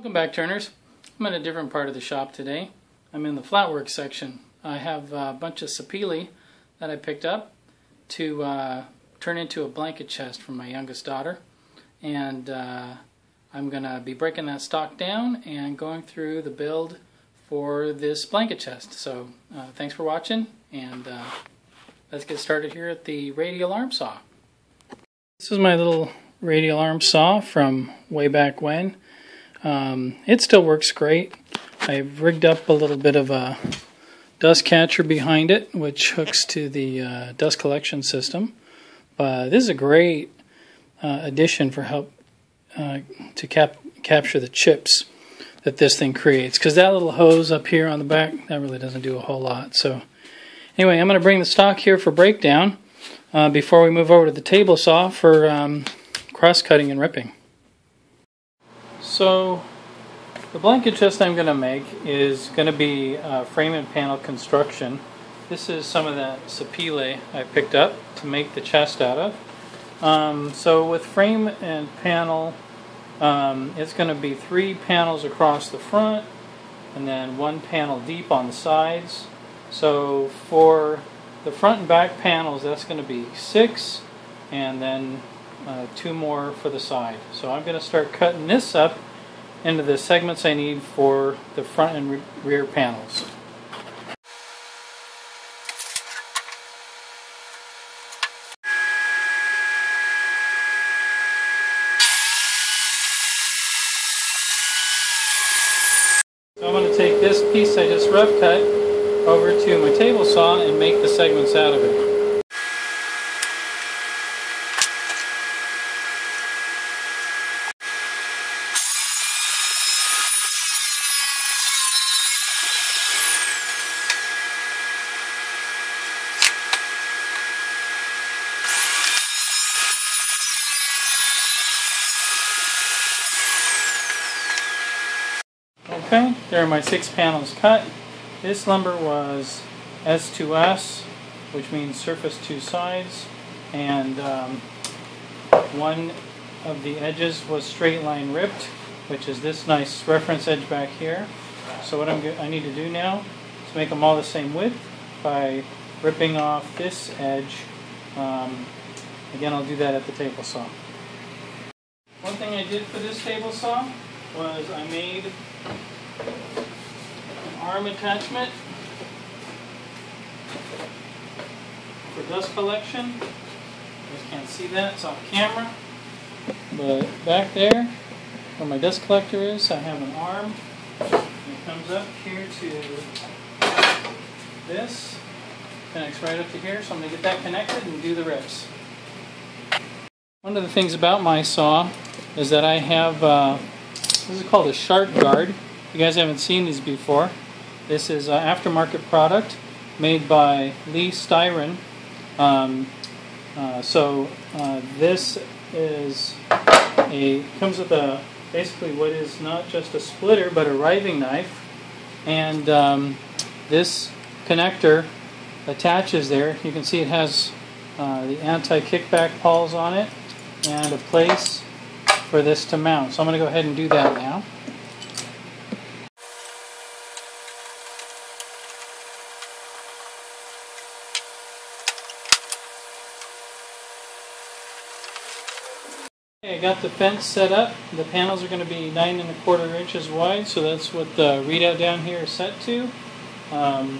Welcome back, turners. I'm in a different part of the shop today. I'm in the Flatwork section. I have a bunch of sapele that I picked up to turn into a blanket chest for my youngest daughter, and I'm going to be breaking that stock down and going through the build for this blanket chest. So thanks for watching, and let's get started here at the Radial Arm Saw. This is my little Radial Arm Saw from way back when. It still works great. I've rigged up a little bit of a dust catcher behind it, which hooks to the dust collection system. But this is a great addition for help to capture the chips that this thing creates. Because that little hose up here on the back, that really doesn't do a whole lot. So anyway, I'm going to bring the stock here for breakdown before we move over to the table saw for cross-cutting and ripping. So the blanket chest I'm going to make is going to be frame and panel construction. This is some of that sapele I picked up to make the chest out of. So with frame and panel, it's going to be 3 panels across the front and then 1 panel deep on the sides. So for the front and back panels, that's going to be 6, and then 2 more for the side. So I'm going to start cutting this up into the segments I need for the front and rear panels. So I'm going to take this piece I just rough cut over to my table saw and make the segments out of it. Okay, there are my 6 panels cut. This lumber was S2S, which means surface 2 sides, and one of the edges was straight line ripped, which is this nice reference edge back here. So what I need to do now is make them all the same width by ripping off this edge. Again, I'll do that at the table saw. One thing I did for this table saw was I made an arm attachment for dust collection. You guys can't see that, it's off camera. But back there, where my dust collector is, I have an arm. It comes up here to this, connects right up to here, so I'm going to get that connected and do the rips. One of the things about my saw is that I have, this is called a shark guard. If you guys haven't seen these before, this is an aftermarket product made by Lee Styron. This is comes with basically what is not just a splitter but a riving knife, and this connector attaches there. You can see it has the anti-kickback pawls on it and a place for this to mount. So I'm going to go ahead and do that now. I got the fence set up. The panels are going to be 9 1/4 inches wide, so that's what the readout down here is set to. And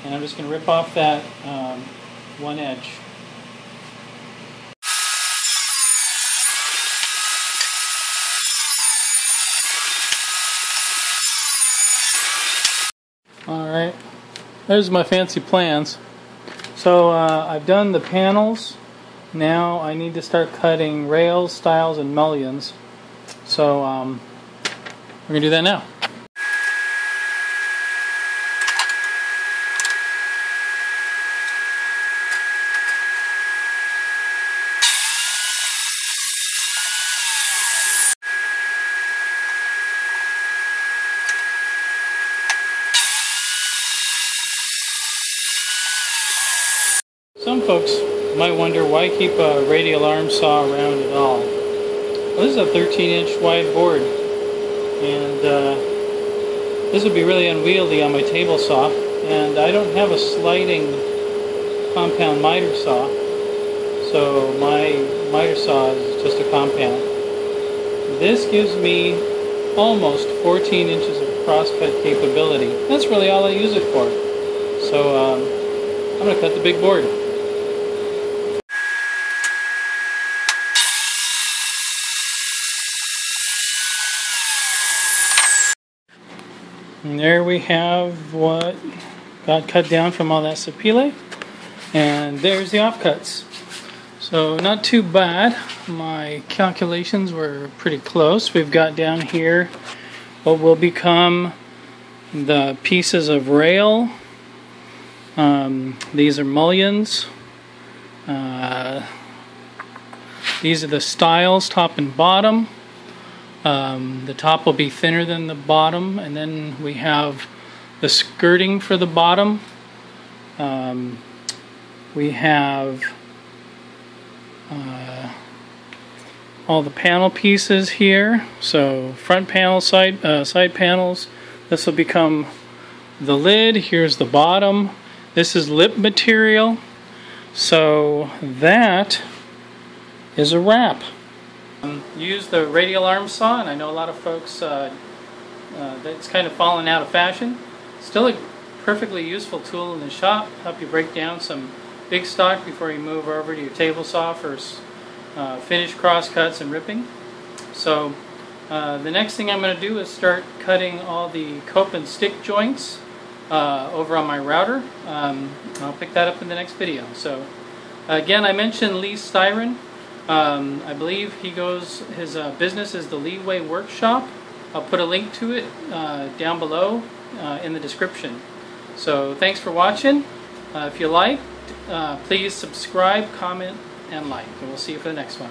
I'm just going to rip off that one edge. Alright, there's my fancy plans. So I've done the panels. Now I need to start cutting rails, stiles, and mullions. So we're going to do that now. Some folks might wonder why keep a radial arm saw around at all. Well, this is a 13-inch wide board. and this would be really unwieldy on my table saw, and I don't have a sliding compound miter saw, so my miter saw is just a compound. This gives me almost 14 inches of crosscut capability. That's really all I use it for. So I'm going to cut the big board. And there we have what got cut down from all that sapele. And there's the offcuts. So not too bad. My calculations were pretty close. We've got down here what will become the pieces of rail. These are mullions. These are the stiles, top and bottom. The top will be thinner than the bottom, and then we have the skirting for the bottom. We have all the panel pieces here. So front panel, side panels. This will become the lid. Here's the bottom. This is lip material. So that is a wrap. Use the Radial Arm Saw, and I know a lot of folks that's kind of fallen out of fashion. Still a perfectly useful tool in the shop. Help you break down some big stock before you move over to your table saw for finished cross cuts and ripping. So the next thing I'm going to do is start cutting all the cope and stick joints over on my router. I'll pick that up in the next video. So again, I mentioned Lee Styron. I believe his business is the Leeway Workshop. I'll put a link to it down below in the description. So thanks for watching. If you liked, please subscribe, comment, and like. And we'll see you for the next one.